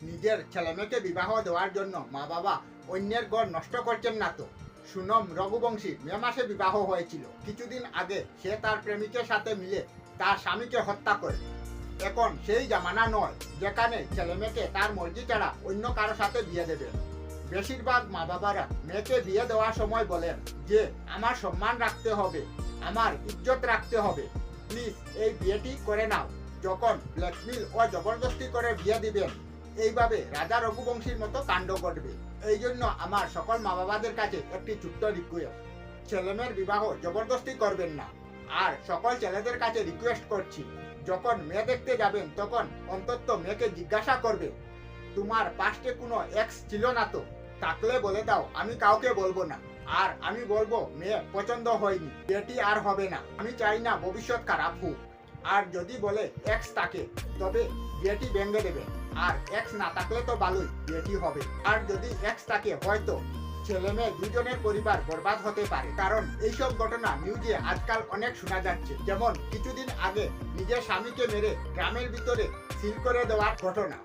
নিজের ছেলেমেয়েকে বিবাহ দেওয়ার জন্য মা বাবা অন্যের ঘর নষ্ট করছেন না তো? সুনম রঘুবংশী মে মাসে বিবাহ হয়েছিল। কিছুদিন আগে সে তার প্রেমিকের সাথে মিলে তার স্বামীকে হত্যা করে। এখন সেই জামানা নয় যেখানে ছেলেমেয়েকে তার মর্জি ছাড়া অন্য কারো সাথে বিয়ে দেবেন। বেশিরভাগ মা বাবারা মেয়েকে বিয়ে দেওয়ার সময় বলেন যে আমার সম্মান রাখতে হবে, আমার ইজ্জত রাখতে হবে, প্লিজ এই বিয়েটি করে নাও। যখন ব্ল্যাকমেল ও জবরদস্তি করে বিয়ে দিবেন, এইভাবে রাজা রঘুবংশীর মতো কাণ্ড ঘটবে। এই জন্য আমার সকল মা বাবাদের কাছে একটি ছোট্ট রিকোয়েস্ট, ছেলেমেয়ের বিবাহ জবরদস্তি করবেন না। আর সকল ছেলেদের কাছে রিকোয়েস্ট করছি, যখন মেয়ে দেখতে যাবেন তখন অন্তত মেয়েকে জিজ্ঞাসা করবে তোমার পাস্টে কোনো এক্স ছিল না তো? থাকলে বলে দাও, আমি কাউকে বলবো না। আর আমি বলবো মেয়ে পছন্দ হয়নি, বিয়েটি আর হবে না। আমি চাই না ভবিষ্যৎ খারাপ হোক। আর যদি বলে এক্স থাকে তবে বিয়েটি ভেঙে দেবে। আর এক্স না থাকলে তো ভালোই, বিয়েটি হবে। আর যদি এক্স থাকে হয়তো ছেলে মেয়ে দুজনের পরিবার বরবাদ হতে পারে। কারণ এইসব ঘটনা নিউজে আজকাল অনেক শোনা যাচ্ছে। যেমন কিছুদিন আগে নিজের স্বামীকে মেরে গ্রামের ভিতরে সিল করে দেওয়ার ঘটনা।